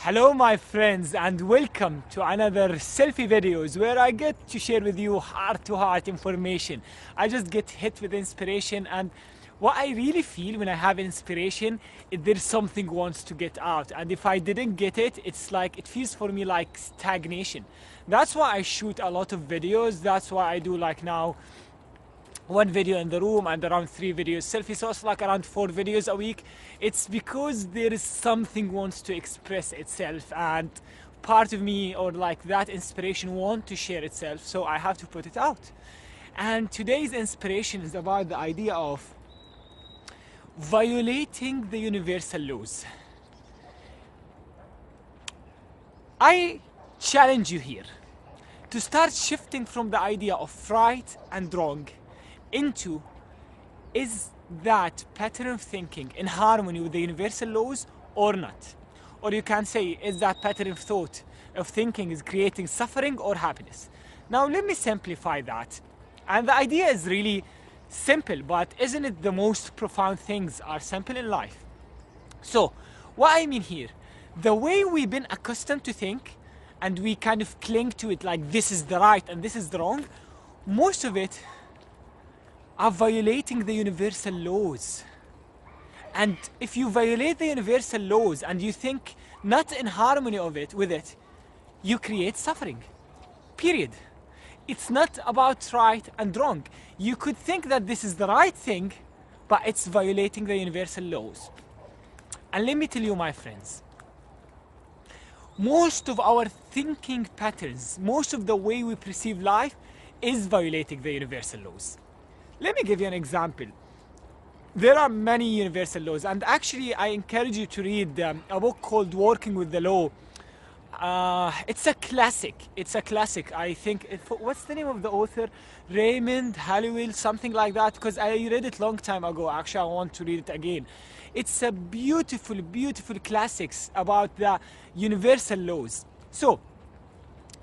Hello my friends and welcome to another selfie videos where I get to share with you heart-to-heart information. I just get hit with inspiration, and what I really feel when I have inspiration is there's something wants to get out, and if I didn't get it, it's like it feels for me like stagnation. That's why I shoot a lot of videos. That's why I do like now one video in the room and around 3 videos selfie, so it's like around 4 videos a week. It's because there is something wants to express itself, and part of me or like that inspiration want to share itself, so I have to put it out. And today's inspiration is about the idea of violating the universal laws. I challenge you here to start shifting from the idea of right and wrong into, is that pattern of thinking in harmony with the universal laws or not? Or you can say, is that pattern of thought, of thinking, is creating suffering or happiness? Now let me simplify that. And the idea is really simple, but isn't it the most profound things are simple in life? So what I mean here, the way we've been accustomed to think and we kind of cling to it like this is the right and this is the wrong, most of it are violating the universal laws. And if you violate the universal laws and you think not in harmony with it, you create suffering. Period. It's not about right and wrong. You could think that this is the right thing, but it's violating the universal laws. And let me tell you, my friends, most of our thinking patterns, most of the way we perceive life is violating the universal laws. Let me give you an example. There are many universal laws, and actually I encourage you to read a book called Working with the Law. It's a classic. I think, what's the name of the author? Raymond Halliwell, something like that, because I read it long time ago. Actually, I want to read it again. It's a beautiful, beautiful classics about the universal laws. So,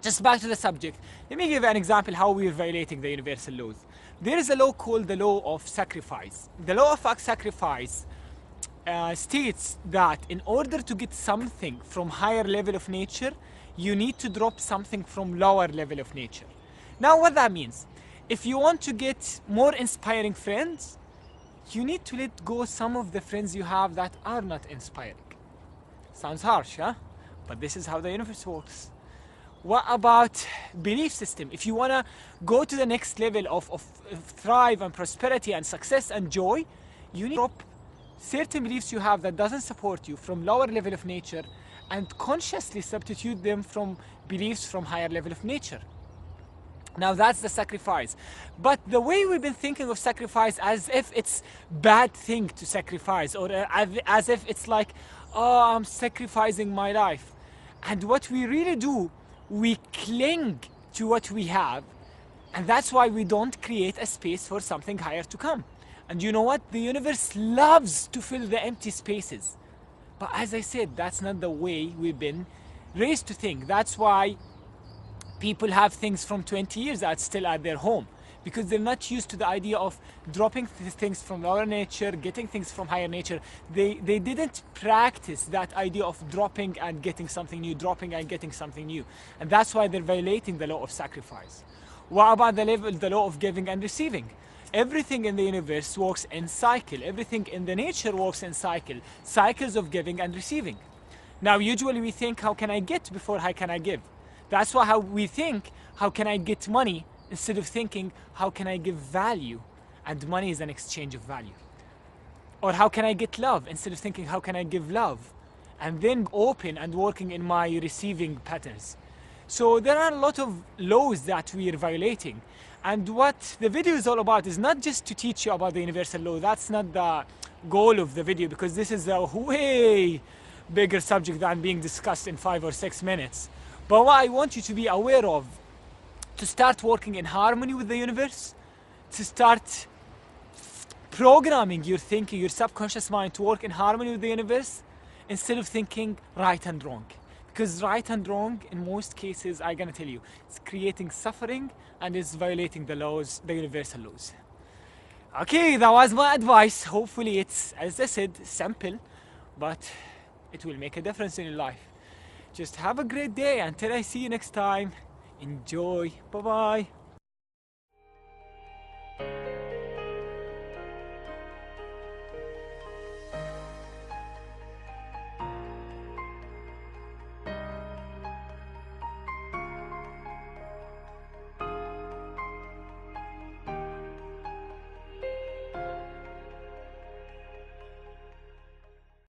just back to the subject. Let me give you an example how we're violating the universal laws. There is a law called the law of sacrifice. The law of sacrifice states that in order to get something from higher level of nature, you need to drop something from lower level of nature. Now what that means, if you want to get more inspiring friends, you need to let go some of the friends you have that are not inspiring. Sounds harsh, huh? But this is how the universe works. What about belief system? If you want to go to the next level of thrive and prosperity and success and joy, you need to drop certain beliefs you have that doesn't support you from lower level of nature and consciously substitute them from beliefs from higher level of nature. Now that's the sacrifice. But the way we've been thinking of sacrifice as if it's bad thing to sacrifice, or as if it's like, oh, I'm sacrificing my life. And what we really do, we cling to what we have, and that's why we don't create a space for something higher to come. And you know what? The universe loves to fill the empty spaces. But as I said, that's not the way we've been raised to think. That's why people have things from 20 years that's still at their home, because they're not used to the idea of dropping things from lower nature, getting things from higher nature. They didn't practice that idea of dropping and getting something new, dropping and getting something new. And that's why they're violating the law of sacrifice. What about the law of giving and receiving? Everything in the universe works in cycle. Everything in the nature works in cycles of giving and receiving. Now, usually we think, how can I get before how can I give? That's why how we think, how can I get money? Instead of thinking, how can I give value? And money is an exchange of value. Or how can I get love? Instead of thinking, how can I give love? And then open and working in my receiving patterns. So there are a lot of laws that we are violating. And what the video is all about is not just to teach you about the universal law. That's not the goal of the video, because this is a way bigger subject than being discussed in 5 or 6 minutes. But what I want you to be aware of, to start working in harmony with the universe, to start programming your thinking, your subconscious mind to work in harmony with the universe, instead of thinking right and wrong. Because right and wrong, in most cases, I'm gonna tell you, it's creating suffering and it's violating the laws, the universal laws. Okay, that was my advice. Hopefully it's, as I said, simple, but it will make a difference in your life. Just have a great day. Until I see you next time, enjoy. Bye bye.